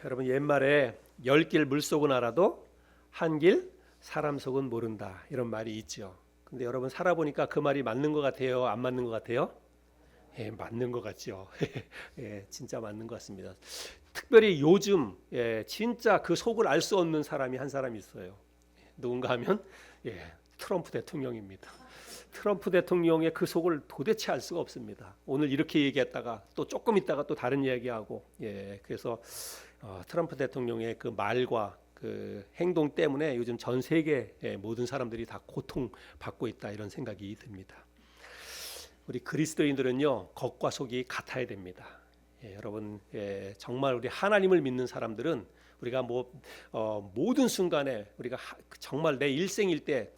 여러분 옛말에 열 길 물속은 알아도 한 길 사람 속은 모른다 이런 말이 있죠. 근데 여러분 살아보니까 그 말이 맞는 것 같아요? 안 맞는 것 같아요? 예, 맞는 것 같죠. 예, 진짜 맞는 것 같습니다. 특별히 요즘 진짜 그 속을 알 수 없는 사람이 한 사람 있어요. 누군가 하면 트럼프 대통령입니다. 트럼프 대통령의 그 속을 도대체 알 수가 없습니다. 오늘 이렇게 얘기했다가 또 조금 있다가 또 다른 이야기하고 그래서 트럼프 대통령의 그 말과 그 행동 때문에 요즘 전 세계 모든 사람들이 다 고통받고 있다 이런 생각이 듭니다. 우리 그리스도인들은요 겉과 속이 같아야 됩니다. 여러분 정말 우리 하나님을 믿는 사람들은 우리가 모든 순간에 우리가 정말 내 일생일 때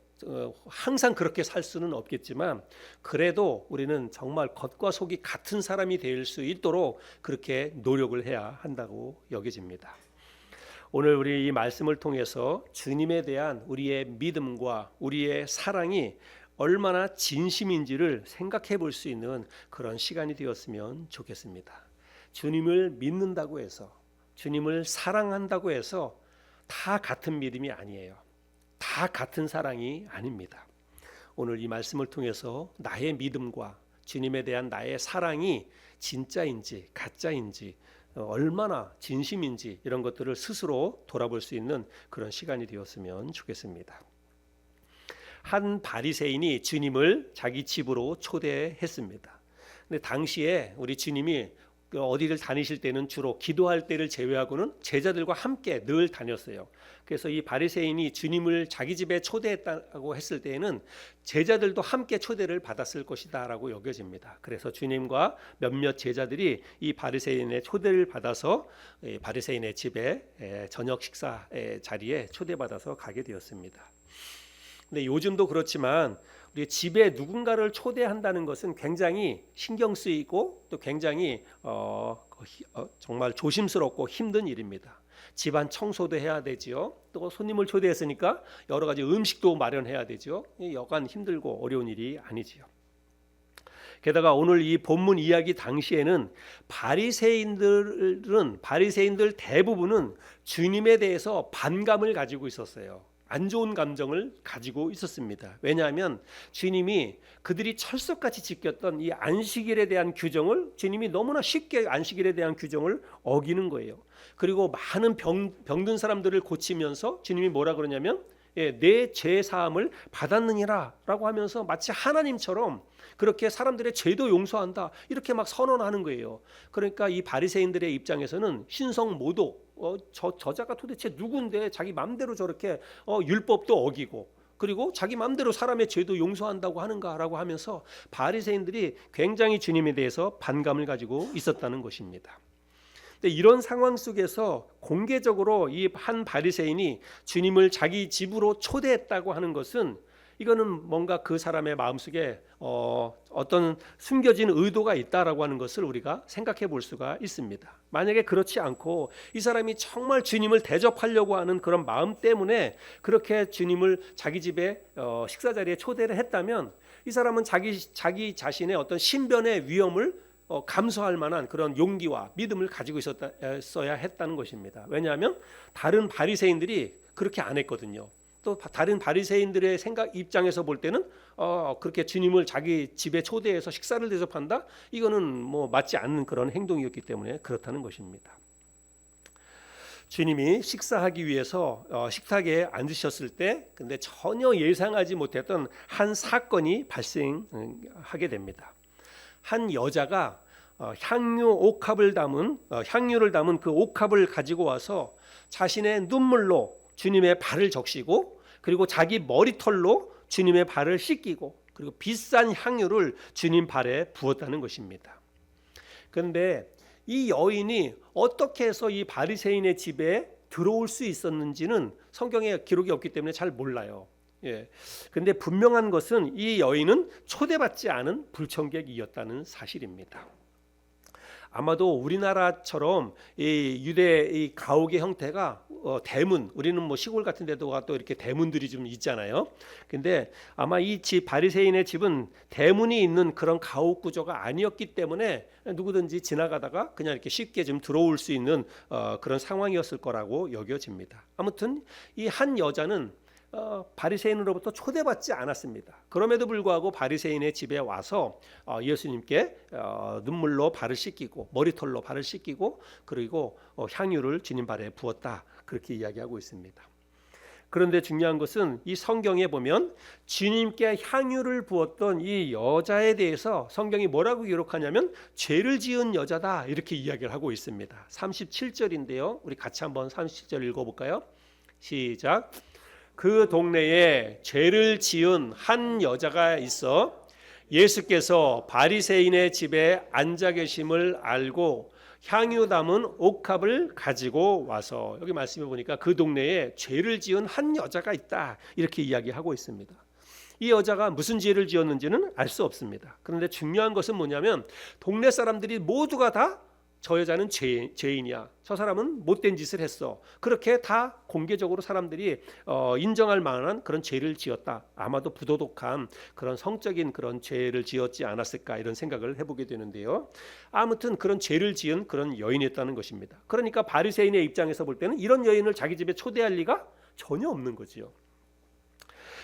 항상 그렇게 살 수는 없겠지만 그래도 우리는 정말 겉과 속이 같은 사람이 될 수 있도록 그렇게 노력을 해야 한다고 여겨집니다. 오늘 우리 이 말씀을 통해서 주님에 대한 우리의 믿음과 우리의 사랑이 얼마나 진심인지를 생각해 볼 수 있는 그런 시간이 되었으면 좋겠습니다. 주님을 믿는다고 해서 주님을 사랑한다고 해서 다 같은 믿음이 아니에요. 다 같은 사랑이 아닙니다. 오늘 이 말씀을 통해서 나의 믿음과 주님에 대한 나의 사랑이 진짜인지 가짜인지 얼마나 진심인지 이런 것들을 스스로 돌아볼 수 있는 그런 시간이 되었으면 좋겠습니다. 한 바리새인이 주님을 자기 집으로 초대했습니다. 근데 당시에 우리 주님이 어디를 다니실 때는 주로 기도할 때를 제외하고는 제자들과 함께 늘 다녔어요. 그래서 이 바리새인이 주님을 자기 집에 초대했다고 했을 때에는 제자들도 함께 초대를 받았을 것이다라고 여겨집니다. 그래서 주님과 몇몇 제자들이 이 바리새인의 초대를 받아서 바리새인의 집에 저녁 식사 자리에 초대받아서 가게 되었습니다. 근데 요즘도 그렇지만 우리 집에 누군가를 초대한다는 것은 굉장히 신경 쓰이고 또 굉장히 정말 조심스럽고 힘든 일입니다. 집안 청소도 해야 되지요. 또 손님을 초대했으니까 여러 가지 음식도 마련해야 되죠. 여간 힘들고 어려운 일이 아니지요. 게다가 오늘 이 본문 이야기 당시에는 바리새인들 대부분은 주님에 대해서 반감을 가지고 있었어요. 안 좋은 감정을 가지고 있었습니다. 왜냐하면 주님이 그들이 철석같이 지켰던 이 안식일에 대한 규정을 주님이 너무나 쉽게 안식일에 대한 규정을 어기는 거예요. 그리고 많은 병든 사람들을 고치면서 주님이 뭐라 그러냐면 내 죄 사함을 받았느니라 라고 하면서 마치 하나님처럼 그렇게 사람들의 죄도 용서한다 이렇게 막 선언하는 거예요. 그러니까 이 바리새인들의 입장에서는 신성모독 저자가 도대체 누군데 자기 맘대로 저렇게 율법도 어기고 그리고 자기 맘대로 사람의 죄도 용서한다고 하는가라고 하면서 바리새인들이 굉장히 주님에 대해서 반감을 가지고 있었다는 것입니다. 이런 상황 속에서 공개적으로 이 한 바리새인이 주님을 자기 집으로 초대했다고 하는 것은 이거는 뭔가 그 사람의 마음속에 어떤 숨겨진 의도가 있다라고 하는 것을 우리가 생각해 볼 수가 있습니다. 만약에 그렇지 않고 이 사람이 정말 주님을 대접하려고 하는 그런 마음 때문에 그렇게 주님을 자기 집에 식사 자리에 초대를 했다면 이 사람은 자기 자신의 어떤 신변의 위험을 감수할 만한 그런 용기와 믿음을 가지고 있었어야 했다는 것입니다. 왜냐하면 다른 바리새인들이 그렇게 안 했거든요. 또 다른 바리새인들의 생각 입장에서 볼 때는 그렇게 주님을 자기 집에 초대해서 식사를 대접한다? 이거는 맞지 않는 그런 행동이었기 때문에 그렇다는 것입니다. 주님이 식사하기 위해서 식탁에 앉으셨을 때 근데 전혀 예상하지 못했던 한 사건이 발생하게 됩니다. 한 여자가 향유를 담은 그 옥합을 가지고 와서 자신의 눈물로 주님의 발을 적시고 그리고 자기 머리털로 주님의 발을 씻기고 그리고 비싼 향유를 주님 발에 부었다는 것입니다. 그런데 이 여인이 어떻게 해서 이 바리새인의 집에 들어올 수 있었는지는 성경에 기록이 없기 때문에 잘 몰라요. 근데 분명한 것은 이 여인은 초대받지 않은 불청객이었다는 사실입니다. 아마도 우리나라처럼 이 유대 이 가옥의 형태가 대문, 우리는 뭐 시골 같은 데도 또 이렇게 대문들이 좀 있잖아요. 근데 아마 이 집 바리새인의 집은 대문이 있는 그런 가옥 구조가 아니었기 때문에 누구든지 지나가다가 그냥 이렇게 쉽게 좀 들어올 수 있는 그런 상황이었을 거라고 여겨집니다. 아무튼 이 한 여자는 바리새인으로부터 초대받지 않았습니다. 그럼에도 불구하고 바리새인의 집에 와서 예수님께 눈물로 발을 씻기고 머리털로 발을 씻기고 그리고 향유를 주님 발에 부었다, 그렇게 이야기하고 있습니다. 그런데 중요한 것은 이 성경에 보면 주님께 향유를 부었던 이 여자에 대해서 성경이 뭐라고 기록하냐면 죄를 지은 여자다, 이렇게 이야기를 하고 있습니다. 37절인데요. 우리 같이 한번 37절 읽어볼까요? 시작. 그 동네에 죄를 지은 한 여자가 있어 예수께서 바리새인의 집에 앉아 계심을 알고 향유 담은 옥합을 가지고 와서, 여기 말씀해 보니까 그 동네에 죄를 지은 한 여자가 있다, 이렇게 이야기하고 있습니다. 이 여자가 무슨 죄를 지었는지는 알 수 없습니다. 그런데 중요한 것은 뭐냐면 동네 사람들이 모두가 다 저 여자는 죄인이야, 저 사람은 못된 짓을 했어, 그렇게 다 공개적으로 사람들이 인정할 만한 그런 죄를 지었다. 아마도 부도덕한 그런 성적인 그런 죄를 지었지 않았을까, 이런 생각을 해보게 되는데요. 아무튼 그런 죄를 지은 그런 여인이었다는 것입니다. 그러니까 바리새인의 입장에서 볼 때는 이런 여인을 자기 집에 초대할 리가 전혀 없는 거지요.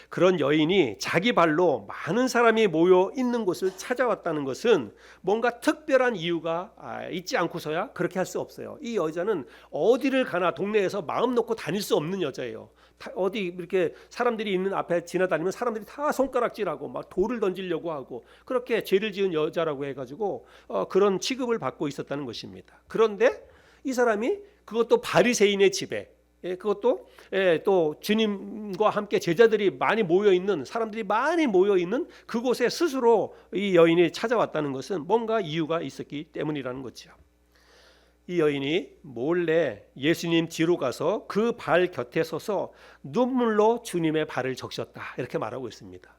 그런 여인이 자기 발로 많은 사람이 모여 있는 곳을 찾아왔다는 것은 뭔가 특별한 이유가 있지 않고서야 그렇게 할 수 없어요. 이 여자는 어디를 가나 동네에서 마음 놓고 다닐 수 없는 여자예요. 어디 이렇게 사람들이 있는 앞에 지나다니면 사람들이 다 손가락질하고 막 돌을 던지려고 하고, 그렇게 죄를 지은 여자라고 해가지고 그런 취급을 받고 있었다는 것입니다. 그런데 이 사람이 그것도 바리새인의 집에, 그것도 또 주님과 함께 제자들이 많이 모여 있는, 사람들이 많이 모여 있는 그곳에 스스로 이 여인이 찾아왔다는 것은 뭔가 이유가 있었기 때문이라는 거죠. 이 여인이 몰래 예수님 뒤로 가서 그 발 곁에 서서 눈물로 주님의 발을 적셨다, 이렇게 말하고 있습니다.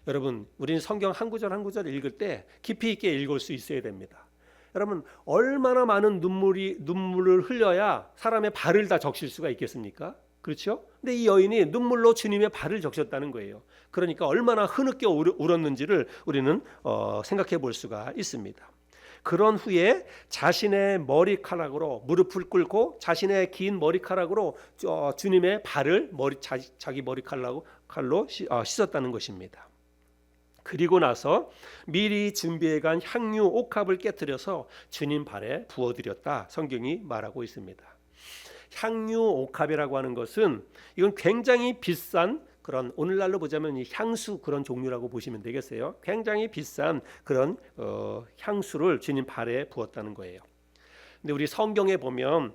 여러분, 우리는 성경 한 구절 한 구절 읽을 때 깊이 있게 읽을 수 있어야 됩니다. 여러분, 얼마나 많은 눈물을 흘려야 사람의 발을 다 적실 수가 있겠습니까? 그렇죠? 근데 이 여인이 눈물로 주님의 발을 적셨다는 거예요. 그러니까 얼마나 흐느껴 울었는지를 우리는 생각해 볼 수가 있습니다. 그런 후에 자신의 머리카락으로 무릎을 꿇고 자신의 긴 머리카락으로 주님의 발을 자기 머리칼로 씻었다는 것입니다. 그리고 나서 미리 준비해간 향유 옥합을 깨뜨려서 주님 발에 부어드렸다, 성경이 말하고 있습니다. 향유 옥합이라고 하는 것은 이건 굉장히 비싼 그런, 오늘날로 보자면 이 향수 그런 종류라고 보시면 되겠어요. 굉장히 비싼 그런 향수를 주님 발에 부었다는 거예요. 근데 우리 성경에 보면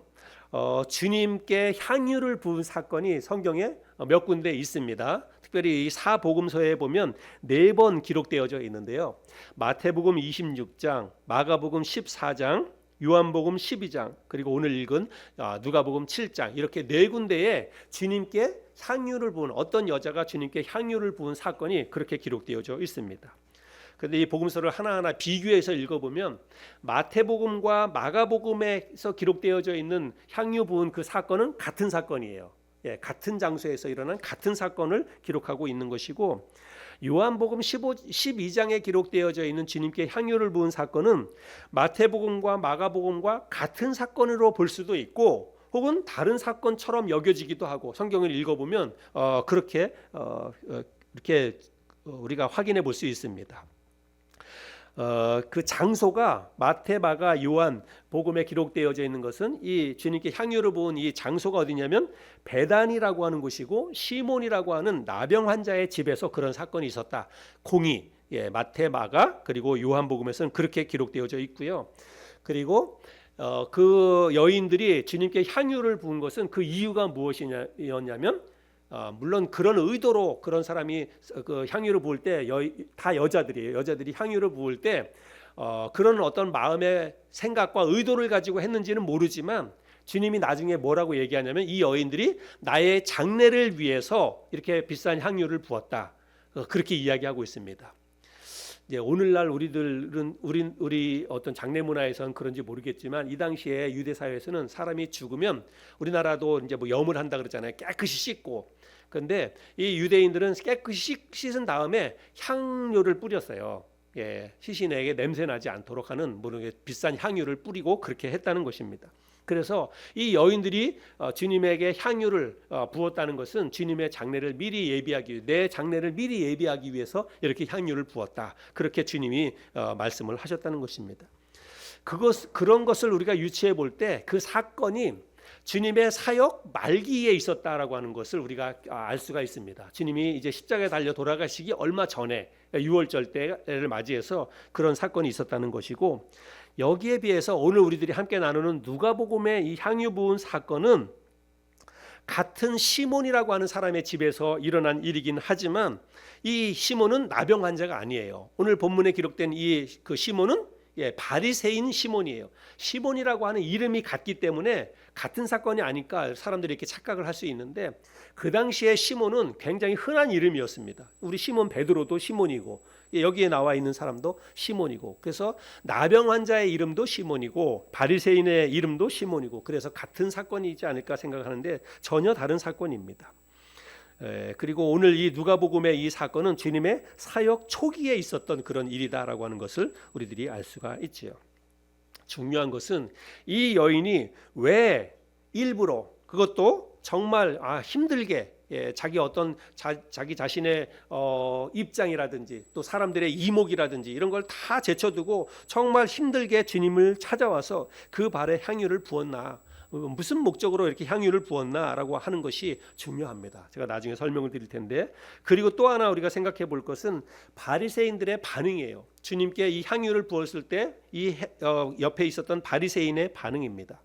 주님께 향유를 부은 사건이 성경에 몇 군데 있습니다. 특별히 이 사복음서에 보면 4번 기록되어져 있는데요. 마태복음 26장, 마가복음 14장, 요한복음 12장, 그리고 오늘 읽은 누가복음 7장, 이렇게 4군데에 주님께 향유를 부은, 어떤 여자가 주님께 향유를 부은 사건이 그렇게 기록되어져 있습니다. 그런데 이 복음서를 하나하나 비교해서 읽어보면 마태복음과 마가복음에서 기록되어져 있는 향유 부은 그 사건은 같은 사건이에요. 같은 장소에서 일어난 같은 사건을 기록하고 있는 것이고, 요한복음 12장에 기록되어져 있는 주님께 향유를 부은 사건은 마태복음과 마가복음과 같은 사건으로 볼 수도 있고, 혹은 다른 사건처럼 여겨지기도 하고, 성경을 읽어보면 그렇게 이렇게 우리가 확인해 볼 수 있습니다. 그 장소가 마태, 마가, 요한 복음에 기록되어져 있는 것은 이 주님께 향유를 부은 이 장소가 어디냐면 베단이라고 하는 곳이고, 시몬이라고 하는 나병 환자의 집에서 그런 사건이 있었다. 공의, 마태, 마가 그리고 요한 복음에서는 그렇게 기록되어져 있고요. 그리고 그 여인들이 주님께 향유를 부은 것은 그 이유가 무엇이었냐면, 물론 그런 의도로 그런 사람이 그 향유를 부을 때 다 여자들이에요. 여자들이 향유를 부을 때 그런 어떤 마음의 생각과 의도를 가지고 했는지는 모르지만, 주님이 나중에 뭐라고 얘기하냐면 이 여인들이 나의 장례를 위해서 이렇게 비싼 향유를 부었다, 그렇게 이야기하고 있습니다. 이제 오늘날 우리들은 우리 어떤 장례 문화에선 그런지 모르겠지만 이 당시에 유대 사회에서는 사람이 죽으면 우리나라도 이제 뭐 염을 한다 그러잖아요. 깨끗이 씻고. 그런데 이 유대인들은 깨끗이 씻은 다음에 향료를 뿌렸어요. 예, 시신에게 냄새 나지 않도록 하는 모르게 비싼 향유를 뿌리고 그렇게 했다는 것입니다. 그래서 이 여인들이 주님에게 향유를 부었다는 것은 주님의 장례를 미리 예비하기, 내 장례를 미리 예비하기 위해서 이렇게 향유를 부었다. 그렇게 주님이 말씀을 하셨다는 것입니다. 그런 것을 우리가 유추해 볼 때 그 사건이 주님의 사역 말기에 있었다라고 하는 것을 우리가 알 수가 있습니다. 주님이 이제 십자가에 달려 돌아가시기 얼마 전에 유월절 때를 맞이해서 그런 사건이 있었다는 것이고, 여기에 비해서 오늘 우리들이 함께 나누는 누가복음의 이 향유 부은 사건은 같은 시몬이라고 하는 사람의 집에서 일어난 일이긴 하지만 이 시몬은 나병 환자가 아니에요. 오늘 본문에 기록된 그 시몬은 바리새인 시몬이에요. 시몬이라고 하는 이름이 같기 때문에 같은 사건이 아닐까 사람들이 이렇게 착각을 할 수 있는데, 그 당시에 시몬은 굉장히 흔한 이름이었습니다. 우리 시몬 베드로도 시몬이고 여기에 나와 있는 사람도 시몬이고, 그래서 나병 환자의 이름도 시몬이고 바리새인의 이름도 시몬이고, 그래서 같은 사건이지 않을까 생각하는데 전혀 다른 사건입니다. 그리고 오늘 이 누가복음의 이 사건은 주님의 사역 초기에 있었던 그런 일이다라고 하는 것을 우리들이 알 수가 있지요. 중요한 것은 이 여인이 왜 일부러, 그것도 정말 힘들게, 자기 어떤 자기 자신의 입장이라든지 또 사람들의 이목이라든지 이런 걸 다 제쳐두고 정말 힘들게 주님을 찾아와서 그 발에 향유를 부었나, 무슨 목적으로 이렇게 향유를 부었나라고 하는 것이 중요합니다. 제가 나중에 설명을 드릴 텐데, 그리고 또 하나 우리가 생각해 볼 것은 바리새인들의 반응이에요. 주님께 이 향유를 부었을 때 이 옆에 있었던 바리새인의 반응입니다.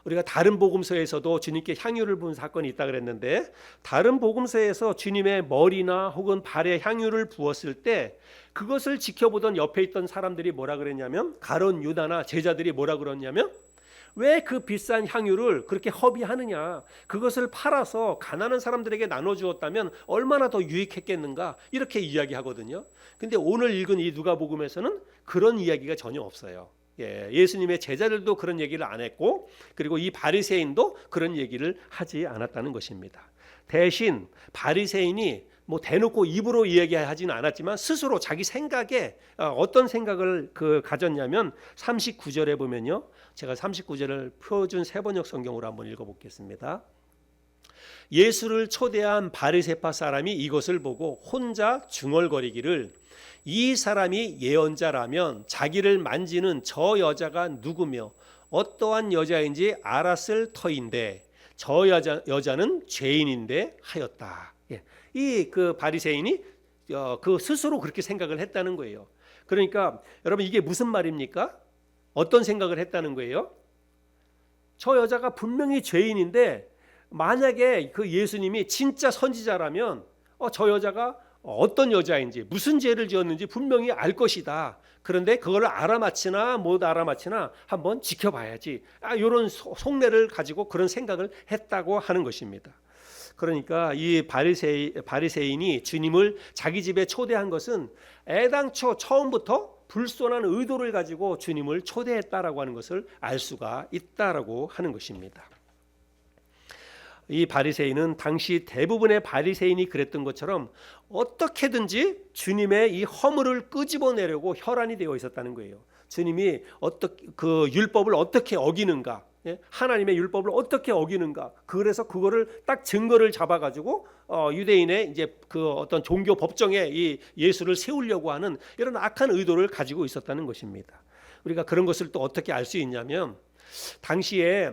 우리가 다른 복음서에서도 주님께 향유를 부은 사건이 있다 그랬는데, 다른 복음서에서 주님의 머리나 혹은 발에 향유를 부었을 때 그것을 지켜보던 옆에 있던 사람들이 뭐라 그랬냐면, 가룟 유다나 제자들이 뭐라 그랬냐면, 왜 그 비싼 향유를 그렇게 허비하느냐, 그것을 팔아서 가난한 사람들에게 나눠주었다면 얼마나 더 유익했겠는가, 이렇게 이야기하거든요. 근데 오늘 읽은 이 누가복음에서는 그런 이야기가 전혀 없어요. 예수님의 제자들도 그런 얘기를 안 했고, 그리고 이 바리새인도 그런 얘기를 하지 않았다는 것입니다. 대신 바리새인이 뭐 대놓고 입으로 이야기하지는 않았지만 스스로 자기 생각에 어떤 생각을 가졌냐면 39절에 보면요, 제가 39절을 표준 세번역 성경으로 한번 읽어보겠습니다. 예수를 초대한 바리새파 사람이 이것을 보고 혼자 중얼거리기를, 이 사람이 예언자라면 자기를 만지는 저 여자가 누구며 어떠한 여자인지 알았을 터인데 저 여자는 죄인인데 하였다. 이 그 바리새인이 그 스스로 그렇게 생각을 했다는 거예요. 그러니까 여러분, 이게 무슨 말입니까? 어떤 생각을 했다는 거예요? 저 여자가 분명히 죄인인데 만약에 그 예수님이 진짜 선지자라면 저 여자가 어떤 여자인지 무슨 죄를 지었는지 분명히 알 것이다. 그런데 그걸 알아맞히나 못 알아맞히나 한번 지켜봐야지, 이런 속내를 가지고 그런 생각을 했다고 하는 것입니다. 그러니까 이 바리새인이 주님을 자기 집에 초대한 것은 애당초 처음부터 불손한 의도를 가지고 주님을 초대했다라고 하는 것을 알 수가 있다라고 하는 것입니다. 이 바리새인은 당시 대부분의 바리새인이 그랬던 것처럼 어떻게든지 주님의 이 허물을 끄집어내려고 혈안이 되어 있었다는 거예요. 주님이 그 율법을 어떻게 어기는가, 하나님의 율법을 어떻게 어기는가, 그래서 그거를 딱 증거를 잡아가지고 유대인의 이제 그 어떤 종교 법정에 이 예수를 세우려고 하는 이런 악한 의도를 가지고 있었다는 것입니다. 우리가 그런 것을 또 어떻게 알 수 있냐면, 당시에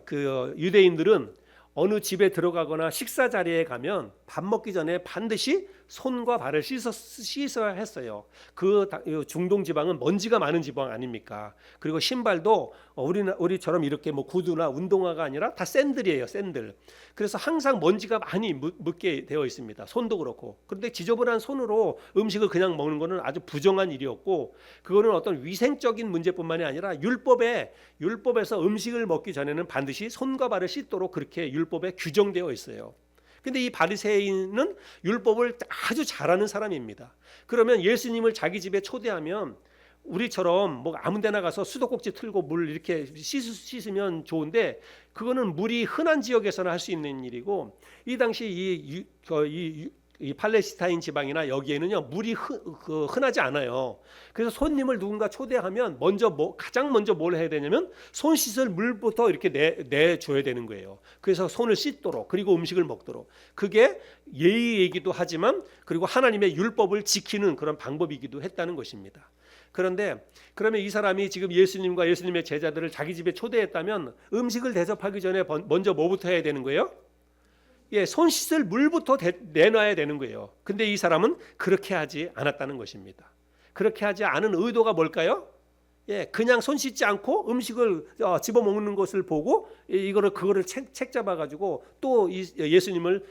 그 유대인들은 어느 집에 들어가거나 식사 자리에 가면 밥 먹기 전에 반드시 손과 발을 씻어야 했어요. 그 중동 지방은 먼지가 많은 지방 아닙니까? 그리고 신발도 우리처럼 이렇게 뭐 구두나 운동화가 아니라 다 샌들이에요, 샌들. 그래서 항상 먼지가 많이 묻게 되어 있습니다. 손도 그렇고. 그런데 지저분한 손으로 음식을 그냥 먹는 것은 아주 부정한 일이었고, 그거는 어떤 위생적인 문제뿐만이 아니라 율법에서 음식을 먹기 전에는 반드시 손과 발을 씻도록 그렇게 율법에 규정되어 있어요. 근데 이 바리새인은 율법을 아주 잘하는 사람입니다. 그러면 예수님을 자기 집에 초대하면 우리처럼 뭐 아무 데나 가서 수도꼭지 틀고 물 이렇게 씻으면 좋은데, 그거는 물이 흔한 지역에서는 할 수 있는 일이고, 이 당시 이 팔레스타인 지방이나 여기에는요 물이 흔하지 않아요. 그래서 손님을 누군가 초대하면 가장 먼저 뭘 해야 되냐면 손 씻을 물부터 이렇게 내줘야 되는 거예요. 그래서 손을 씻도록, 그리고 음식을 먹도록. 그게 예의이기도 하지만 그리고 하나님의 율법을 지키는 그런 방법이기도 했다는 것입니다. 그런데 그러면 이 사람이 지금 예수님과 예수님의 제자들을 자기 집에 초대했다면 음식을 대접하기 전에 먼저 뭐부터 해야 되는 거예요? 손 씻을 물부터 내놔야 되는 거예요. 근데 이 사람은 그렇게 하지 않았다는 것입니다. 그렇게 하지 않은 의도가 뭘까요? 그냥 손 씻지 않고 음식을 집어 먹는 것을 보고 그거를 책 잡아 가지고 또 예수님을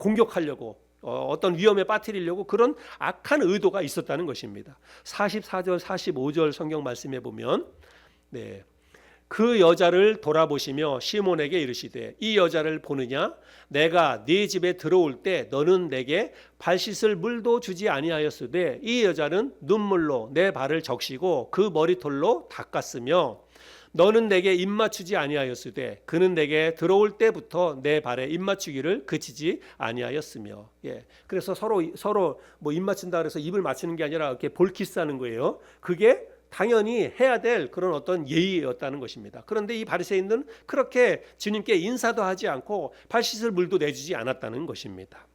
공격하려고, 어떤 위험에 빠뜨리려고 그런 악한 의도가 있었다는 것입니다. 44절 45절 성경 말씀에 보면 그 여자를 돌아보시며 시몬에게 이르시되 이 여자를 보느냐? 내가 네 집에 들어올 때 너는 내게 발 씻을 물도 주지 아니하였으되 이 여자는 눈물로 내 발을 적시고 그 머리털로 닦았으며 너는 내게 입 맞추지 아니하였으되 그는 내게 들어올 때부터 내 발에 입 맞추기를 그치지 아니하였으며. 그래서 서로 뭐 입 맞춘다 그래서 입을 맞추는 게 아니라 이렇게 볼키스하는 거예요. 그게 당연히 해야 될 그런 어떤 예의였다는 것입니다. 그런데 이 바리새인은 그렇게 주님께 인사도 하지 않고 발 씻을 물도 내주지 않았다는 것입니다.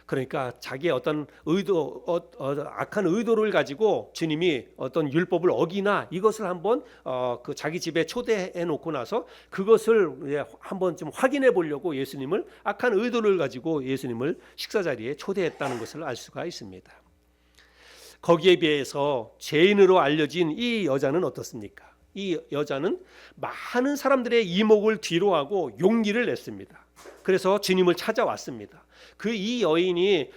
그러니까 자기의 어떤 악한 의도를 가지고 주님이 어떤 율법을 어기나 이것을 한번 그 자기 집에 초대해 놓고 나서 그것을 한번 좀 확인해 보려고 예수님을, 악한 의도를 가지고 예수님을 식사 자리에 초대했다는 것을 알 수가 있습니다. 거기에 비해서 죄인으로 알려진 이 여자는 어떻습니까? 이 여자는 많은 사람들의 이목을 뒤로하고 용기를 냈습니다. 그래서 주님을 찾아왔습니다. 이 여인이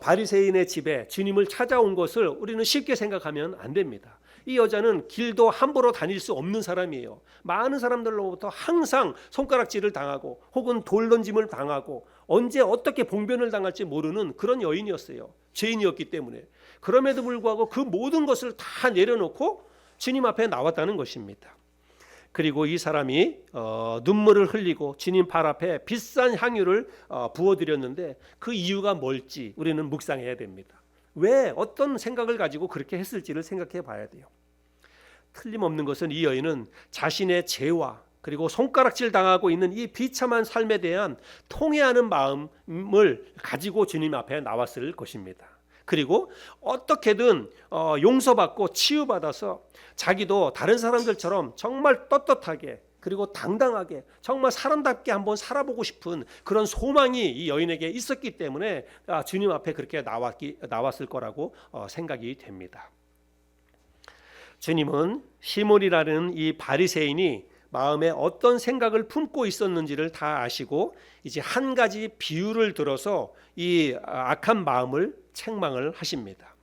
바리새인의 집에 주님을 찾아온 것을 우리는 쉽게 생각하면 안 됩니다. 이 여자는 길도 함부로 다닐 수 없는 사람이에요. 많은 사람들로부터 항상 손가락질을 당하고 혹은 돌 던짐을 당하고 언제 어떻게 봉변을 당할지 모르는 그런 여인이었어요. 죄인이었기 때문에. 그럼에도 불구하고 그 모든 것을 다 내려놓고 주님 앞에 나왔다는 것입니다. 그리고 이 사람이 눈물을 흘리고 주님 발 앞에 비싼 향유를 부어드렸는데 그 이유가 뭘지 우리는 묵상해야 됩니다. 왜, 어떤 생각을 가지고 그렇게 했을지를 생각해 봐야 돼요. 틀림없는 것은 이 여인은 자신의 죄와 그리고 손가락질 당하고 있는 이 비참한 삶에 대한 통회하는 마음을 가지고 주님 앞에 나왔을 것입니다. 그리고 어떻게든 용서받고 치유받아서 자기도 다른 사람들처럼 정말 떳떳하게 그리고 당당하게 정말 사람답게 한번 살아보고 싶은 그런 소망이 이 여인에게 있었기 때문에 주님 앞에 그렇게 나왔을 거라고 생각이 됩니다. 주님은 시몬이라는 이 바리새인이 마음에 어떤 생각을 품고 있었는지를 다 아시고 이제 한 가지 비유를 들어서 이 악한 마음을 책망을 하십니다.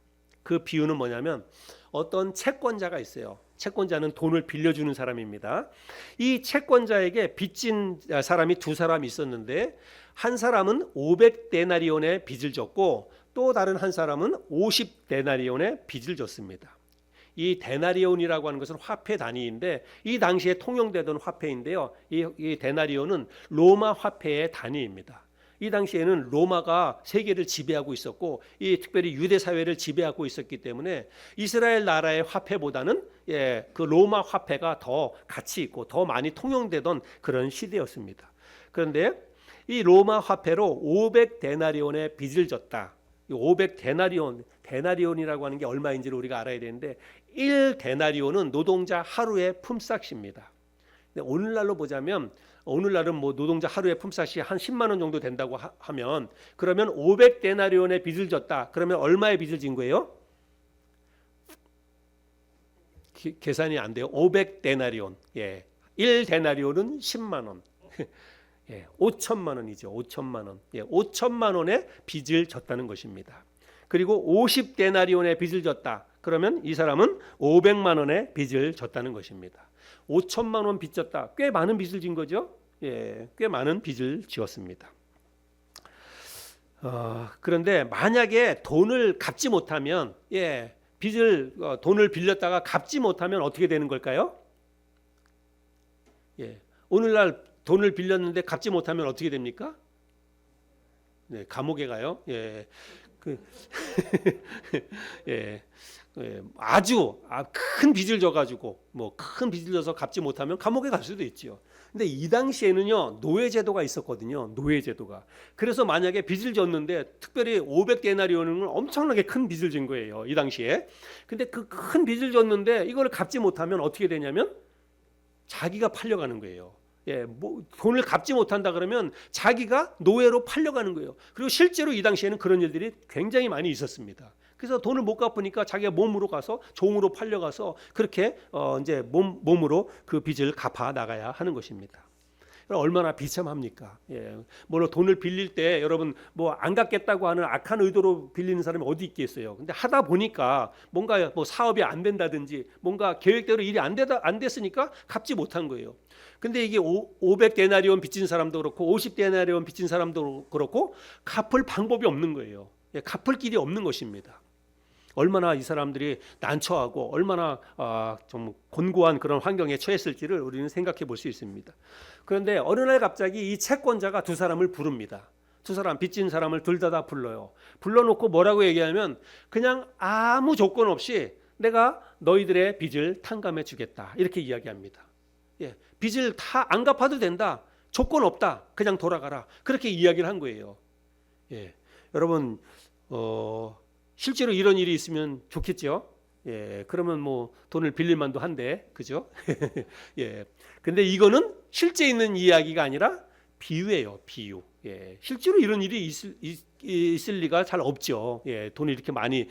그 비유는 뭐냐면 어떤 채권자가 있어요. 채권자는 돈을 빌려주는 사람입니다. 이 채권자에게 빚진 사람이 두 사람이 있었는데 한 사람은 500데나리온의 빚을 졌고 또 다른 한 사람은 50데나리온의 빚을 졌습니다. 이 데나리온이라고 하는 것은 화폐 단위인데 이 당시에 통용되던 화폐인데요. 이 데나리온은 로마 화폐의 단위입니다. 이 당시에는 로마가 세계를 지배하고 있었고 이 특별히 유대 사회를 지배하고 있었기 때문에 이스라엘 나라의 화폐보다는 그 로마 화폐가 더 가치 있고 더 많이 통용되던 그런 시대였습니다. 그런데 이 로마 화폐로 500데나리온의 빚을 졌다. 500데나리온이라고 하는 게 얼마인지를 우리가 알아야 되는데 1데나리온은 노동자 하루의 품삯입니다. 오늘날로 보자면 오늘날은 뭐 노동자 하루의 품삯이 한 10만 원 정도 된다고 하면 그러면 500데나리온의 빚을 졌다. 그러면 얼마의 빚을 진 거예요? 계산이 안 돼요. 500데나리온. 1데나리온은 10만 원. 5천만 원이죠. 5천만 원. 5천만 원의 빚을 졌다는 것입니다. 그리고 50데나리온의 빚을 졌다. 그러면 이 사람은 500만 원의 빚을 졌다는 것입니다. 5천만 원 빚 졌다. 꽤 많은 빚을 진 거죠. 꽤 많은 빚을 지었습니다. 그런데 만약에 돈을 갚지 못하면 돈을 빌렸다가 갚지 못하면 어떻게 되는 걸까요? 오늘날 돈을 빌렸는데 갚지 못하면 어떻게 됩니까? 감옥에 가요. 아주 큰 빚을 져가지고 큰 빚을 져서 갚지 못하면 감옥에 갈 수도 있지요. 근데 이 당시에는요 노예제도가 있었거든요. 노예제도가. 그래서 만약에 빚을 졌는데 특별히 500데나리온은 엄청나게 큰 빚을 진 거예요. 이 당시에. 근데 그 큰 빚을 졌는데 이걸 갚지 못하면 어떻게 되냐면 자기가 팔려가는 거예요. 돈을 갚지 못한다 그러면 자기가 노예로 팔려가는 거예요. 그리고 실제로 이 당시에는 그런 일들이 굉장히 많이 있었습니다. 그래서 돈을 못 갚으니까 자기가 몸으로 가서 종으로 팔려가서 그렇게 이제 몸으로 그 빚을 갚아 나가야 하는 것입니다. 얼마나 비참합니까? 물론 돈을 빌릴 때 여러분 안 갚겠다고 하는 악한 의도로 빌리는 사람이 어디 있겠어요. 근데 하다 보니까 뭔가 사업이 안 된다든지 뭔가 계획대로 일이 안 됐으니까 갚지 못한 거예요. 근데 이게 500데나리온 빚진 사람도 그렇고 50데나리온 빚진 사람도 그렇고 갚을 방법이 없는 거예요. 갚을 길이 없는 것입니다. 얼마나 이 사람들이 난처하고 얼마나 좀 곤고한 그런 환경에 처했을지를 우리는 생각해 볼 수 있습니다. 그런데 어느 날 갑자기 이 채권자가 두 사람을 부릅니다. 두 사람, 빚진 사람을 둘 다 불러요. 불러놓고 뭐라고 얘기하면 그냥 아무 조건 없이 내가 너희들의 빚을 탕감해 주겠다 이렇게 이야기합니다. 빚을 다 안 갚아도 된다. 조건 없다. 그냥 돌아가라. 그렇게 이야기를 한 거예요. 여러분 실제로 이런 일이 있으면 좋겠죠. 그러면 돈을 빌릴 만도 한데, 그죠? 근데 이거는 실제 있는 이야기가 아니라 비유예요, 비유. 실제로 이런 일이 있을 리가 잘 없죠. 돈을 이렇게 많이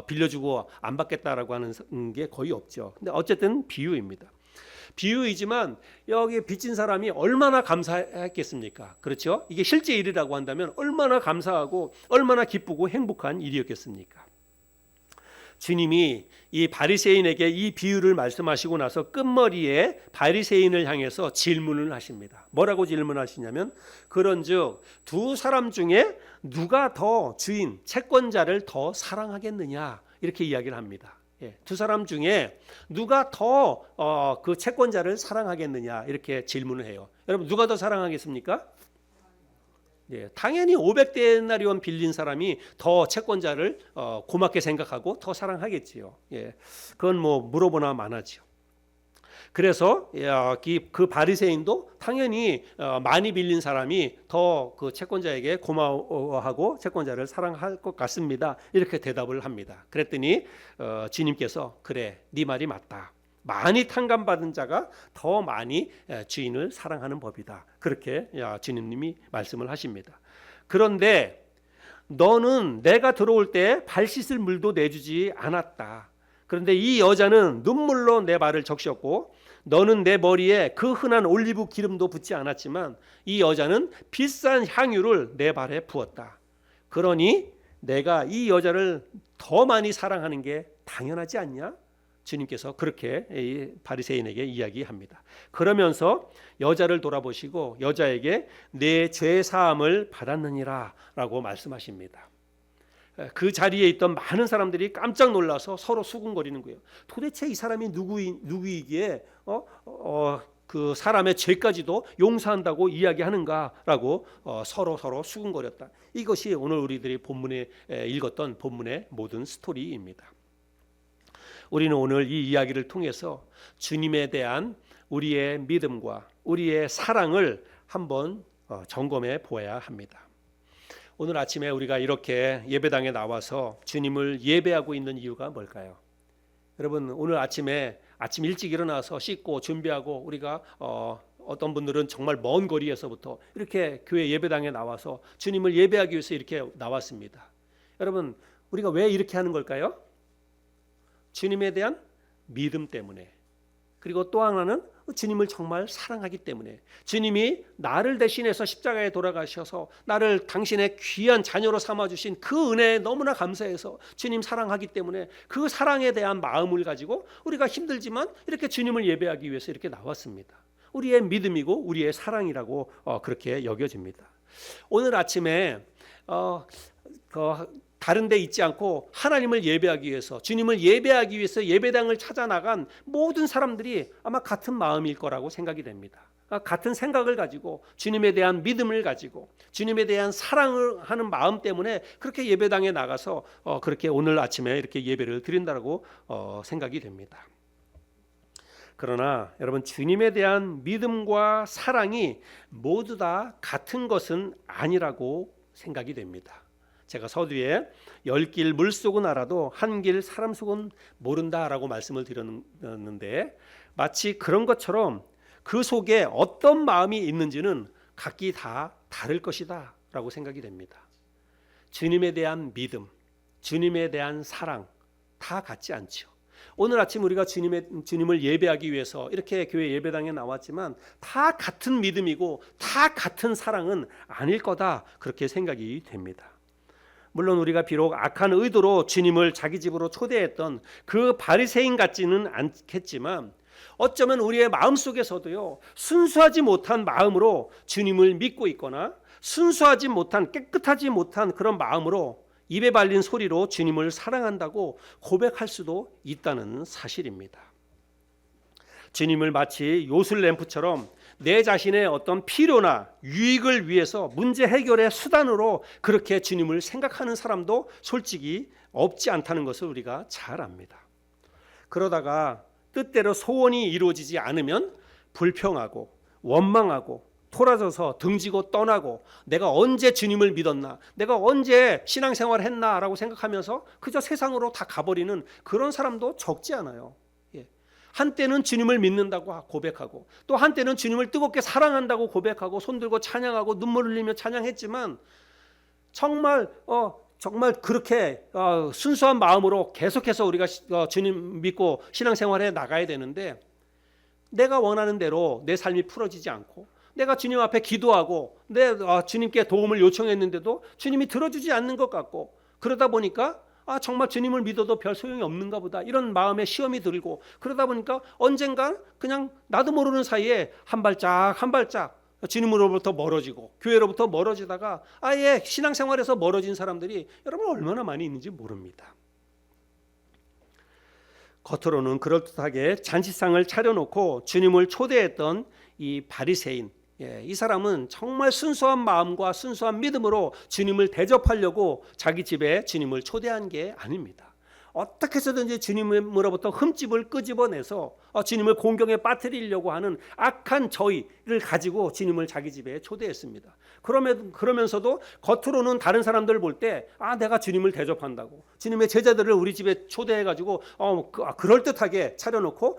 빌려주고 안 받겠다라고 하는 게 거의 없죠. 근데 어쨌든 비유입니다. 비유이지만 여기 빚진 사람이 얼마나 감사했겠습니까? 그렇죠? 이게 실제 일이라고 한다면 얼마나 감사하고 얼마나 기쁘고 행복한 일이었겠습니까? 주님이 이 바리새인에게 이 비유를 말씀하시고 나서 끝머리에 바리새인을 향해서 질문을 하십니다. 뭐라고 질문하시냐면 그런즉 두 사람 중에 누가 더 주인 채권자를 더 사랑하겠느냐 이렇게 이야기를 합니다. 두 사람 중에 누가 더 그 채권자를 사랑하겠느냐 이렇게 질문을 해요. 여러분 누가 더 사랑하겠습니까? 당연히 500데나리온 빌린 사람이 더 채권자를 고맙게 생각하고 더 사랑하겠지요. 그건 물어보나 마나지요. 그래서 그 바리새인도 당연히 많이 빌린 사람이 더 그 채권자에게 고마워하고 채권자를 사랑할 것 같습니다. 이렇게 대답을 합니다. 그랬더니 주님께서 그래, 네 말이 맞다. 많이 탕감받은 자가 더 많이 주인을 사랑하는 법이다. 그렇게 주님님이 말씀을 하십니다. 그런데 너는 내가 들어올 때 발 씻을 물도 내주지 않았다. 그런데 이 여자는 눈물로 내 발을 적셨고 너는 내 머리에 그 흔한 올리브 기름도 붓지 않았지만 이 여자는 비싼 향유를 내 발에 부었다. 그러니 내가 이 여자를 더 많이 사랑하는 게 당연하지 않냐? 주님께서 그렇게 이 바리새인에게 이야기합니다. 그러면서 여자를 돌아보시고 여자에게 내 죄 사함을 받았느니라 라고 말씀하십니다. 그 자리에 있던 많은 사람들이 깜짝 놀라서 서로 수군거리는 거예요. 도대체 이 사람이 누구이기에 그 사람의 죄까지도 용서한다고 이야기하는가라고 서로 수군거렸다. 이것이 오늘 우리들이 본문에 읽었던 본문의 모든 스토리입니다. 우리는 오늘 이 이야기를 통해서 주님에 대한 우리의 믿음과 우리의 사랑을 한번 점검해 보아야 합니다. 오늘 아침에 우리가 이렇게 예배당에 나와서 주님을 예배하고 있는 이유가 뭘까요? 여러분 오늘 아침에 아침 일찍 일어나서 씻고 준비하고 우리가 어떤 분들은 정말 먼 거리에서부터 이렇게 교회 예배당에 나와서 주님을 예배하기 위해서 이렇게 나왔습니다. 여러분 우리가 왜 이렇게 하는 걸까요? 주님에 대한 믿음 때문에, 그리고 또 하나는 주님을 정말 사랑하기 때문에, 주님이 나를 대신해서 십자가에 돌아가셔서 나를 당신의 귀한 자녀로 삼아주신 그 은혜에 너무나 감사해서 주님 사랑하기 때문에 그 사랑에 대한 마음을 가지고 우리가 힘들지만 이렇게 주님을 예배하기 위해서 이렇게 나왔습니다. 우리의 믿음이고 우리의 사랑이라고 그렇게 여겨집니다. 오늘 아침에 다른 데 있지 않고 하나님을 예배하기 위해서, 주님을 예배하기 위해서 예배당을 찾아 나간 모든 사람들이 아마 같은 마음일 거라고 생각이 됩니다. 같은 생각을 가지고 주님에 대한 믿음을 가지고 주님에 대한 사랑을 하는 마음 때문에 그렇게 예배당에 나가서 그렇게 오늘 아침에 이렇게 예배를 드린다고 생각이 됩니다. 그러나 여러분, 주님에 대한 믿음과 사랑이 모두 다 같은 것은 아니라고 생각이 됩니다. 제가 서두에 열 길 물속은 알아도 한 길 사람 속은 모른다라고 말씀을 드렸는데, 마치 그런 것처럼 그 속에 어떤 마음이 있는지는 각기 다 다를 것이다 라고 생각이 됩니다. 주님에 대한 믿음, 주님에 대한 사랑 다 같지 않죠. 오늘 아침 우리가 주님을 예배하기 위해서 이렇게 교회 예배당에 나왔지만 다 같은 믿음이고 다 같은 사랑은 아닐 거다, 그렇게 생각이 됩니다. 물론 우리가 비록 악한 의도로 주님을 자기 집으로 초대했던 그 바리새인 같지는 않겠지만, 어쩌면 우리의 마음속에서도요, 순수하지 못한 마음으로 주님을 믿고 있거나 순수하지 못한, 깨끗하지 못한 그런 마음으로 입에 발린 소리로 주님을 사랑한다고 고백할 수도 있다는 사실입니다. 주님을 마치 요술램프처럼 내 자신의 어떤 필요나 유익을 위해서 문제 해결의 수단으로 그렇게 주님을 생각하는 사람도 솔직히 없지 않다는 것을 우리가 잘 압니다. 그러다가 뜻대로 소원이 이루어지지 않으면 불평하고 원망하고 토라져서 등지고 떠나고, 내가 언제 주님을 믿었나, 내가 언제 신앙생활을 했나 라고 생각하면서 그저 세상으로 다 가버리는 그런 사람도 적지 않아요. 한때는 주님을 믿는다고 고백하고, 또 한때는 주님을 뜨겁게 사랑한다고 고백하고 손들고 찬양하고 눈물 흘리며 찬양했지만, 정말 그렇게 순수한 마음으로 계속해서 우리가 주님 믿고 신앙생활에 나가야 되는데, 내가 원하는 대로 내 삶이 풀어지지 않고, 내가 주님 앞에 기도하고 주님께 도움을 요청했는데도 주님이 들어주지 않는 것 같고, 그러다 보니까 정말 주님을 믿어도 별 소용이 없는가 보다, 이런 마음에 시험이 들고, 그러다 보니까 언젠간 그냥 나도 모르는 사이에 한 발짝 한 발짝 주님으로부터 멀어지고 교회로부터 멀어지다가 아예 신앙생활에서 멀어진 사람들이 여러분 얼마나 많이 있는지 모릅니다. 겉으로는 그럴듯하게 잔치상을 차려놓고 주님을 초대했던 이 바리새인, 이 사람은 정말 순수한 마음과 순수한 믿음으로 주님을 대접하려고 자기 집에 주님을 초대한 게 아닙니다. 어떻게 해서든지 주님으로부터 흠집을 끄집어내서 주님을 공경에 빠뜨리려고 하는 악한 저희를 가지고 주님을 자기 집에 초대했습니다. 그러면서도 겉으로는 다른 사람들 볼 때 내가 주님을 대접한다고, 주님의 제자들을 우리 집에 초대해가지고 그럴듯하게 차려놓고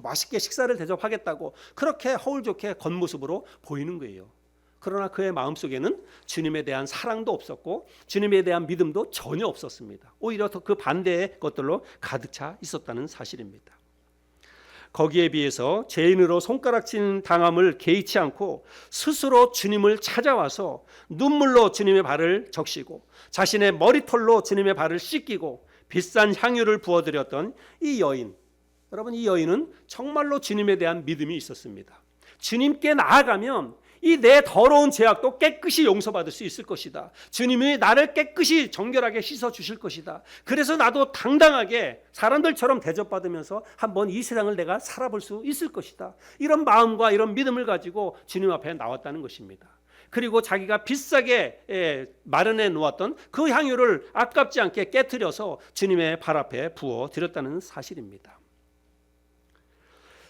맛있게 식사를 대접하겠다고 그렇게 허울 좋게 겉모습으로 보이는 거예요. 그러나 그의 마음속에는 주님에 대한 사랑도 없었고 주님에 대한 믿음도 전혀 없었습니다. 오히려 더 그 반대의 것들로 가득 차 있었다는 사실입니다. 거기에 비해서 죄인으로 손가락질 당함을 개의치 않고 스스로 주님을 찾아와서 눈물로 주님의 발을 적시고 자신의 머리털로 주님의 발을 씻기고 비싼 향유를 부어드렸던 이 여인, 여러분, 이 여인은 정말로 주님에 대한 믿음이 있었습니다. 주님께 나아가면 이 내 더러운 죄악도 깨끗이 용서받을 수 있을 것이다. 주님이 나를 깨끗이 정결하게 씻어 주실 것이다. 그래서 나도 당당하게 사람들처럼 대접받으면서 한번 이 세상을 내가 살아볼 수 있을 것이다. 이런 마음과 이런 믿음을 가지고 주님 앞에 나왔다는 것입니다. 그리고 자기가 비싸게 마련해 놓았던 그 향유를 아깝지 않게 깨트려서 주님의 발 앞에 부어 드렸다는 사실입니다.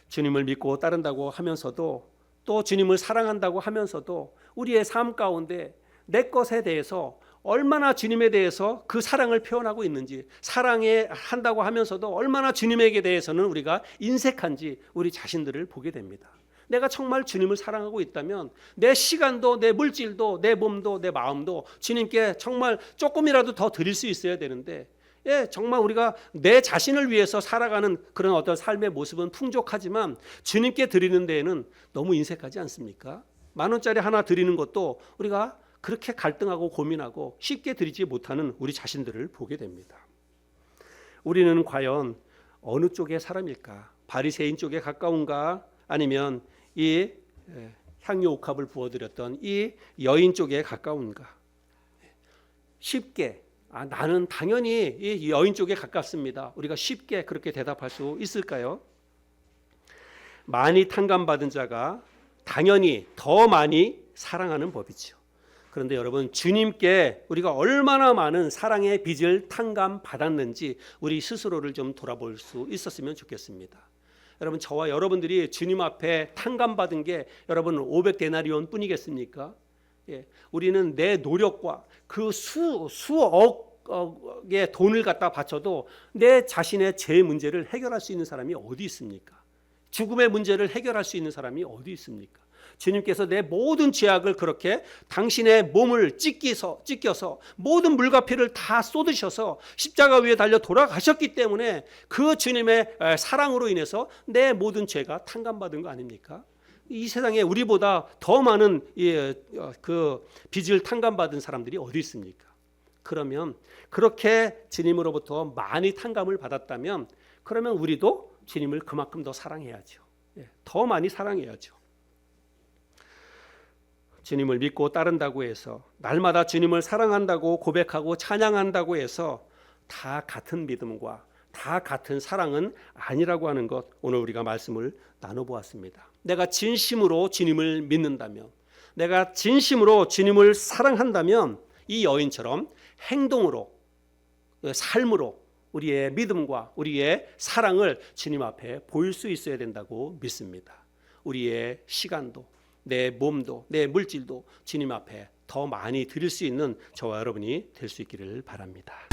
주님을 믿고 따른다고 하면서도, 또 주님을 사랑한다고 하면서도 우리의 삶 가운데 내 것에 대해서 얼마나 주님에 대해서 그 사랑을 표현하고 있는지, 사랑해 한다고 하면서도 얼마나 주님에게 대해서는 우리가 인색한지 우리 자신들을 보게 됩니다. 내가 정말 주님을 사랑하고 있다면 내 시간도, 내 물질도, 내 몸도, 내 마음도 주님께 정말 조금이라도 더 드릴 수 있어야 되는데, 정말 우리가 내 자신을 위해서 살아가는 그런 어떤 삶의 모습은 풍족하지만 주님께 드리는 데에는 너무 인색하지 않습니까? 10,000원짜리 하나 드리는 것도 우리가 그렇게 갈등하고 고민하고 쉽게 드리지 못하는 우리 자신들을 보게 됩니다. 우리는 과연 어느 쪽의 사람일까? 바리새인 쪽에 가까운가? 아니면 이 향유 옥합을 부어드렸던 이 여인 쪽에 가까운가? 쉽게 나는 당연히 이 여인 쪽에 가깝습니다. 우리가 쉽게 그렇게 대답할 수 있을까요? 많이 탕감받은 자가 당연히 더 많이 사랑하는 법이죠. 그런데 여러분, 주님께 우리가 얼마나 많은 사랑의 빚을 탕감받았는지 우리 스스로를 좀 돌아볼 수 있었으면 좋겠습니다. 여러분, 저와 여러분들이 주님 앞에 탕감받은 게 여러분 500데나리온 뿐이겠습니까? 예, 우리는 내 노력과 그 수억의 돈을 갖다 바쳐도 내 자신의 죄 문제를 해결할 수 있는 사람이 어디 있습니까? 죽음의 문제를 해결할 수 있는 사람이 어디 있습니까? 주님께서 내 모든 죄악을 그렇게 당신의 몸을 찢겨서 모든 물과 피를 다 쏟으셔서 십자가 위에 달려 돌아가셨기 때문에 그 주님의 사랑으로 인해서 내 모든 죄가 탕감받은 거 아닙니까? 이 세상에 우리보다 더 많은 그 빚을 탕감받은 사람들이 어디 있습니까? 그러면 그렇게 주님으로부터 많이 탕감을 받았다면 그러면 우리도 주님을 그만큼 더 사랑해야죠. 더 많이 사랑해야죠. 주님을 믿고 따른다고 해서 날마다 주님을 사랑한다고 고백하고 찬양한다고 해서 다 같은 믿음과 다 같은 사랑은 아니라고 하는 것, 오늘 우리가 말씀을 나눠보았습니다. 내가 진심으로 주님을 믿는다면, 내가 진심으로 주님을 사랑한다면 이 여인처럼 행동으로, 삶으로 우리의 믿음과 우리의 사랑을 주님 앞에 보일 수 있어야 된다고 믿습니다. 우리의 시간도, 내 몸도, 내 물질도 주님 앞에 더 많이 드릴 수 있는 저와 여러분이 될 수 있기를 바랍니다.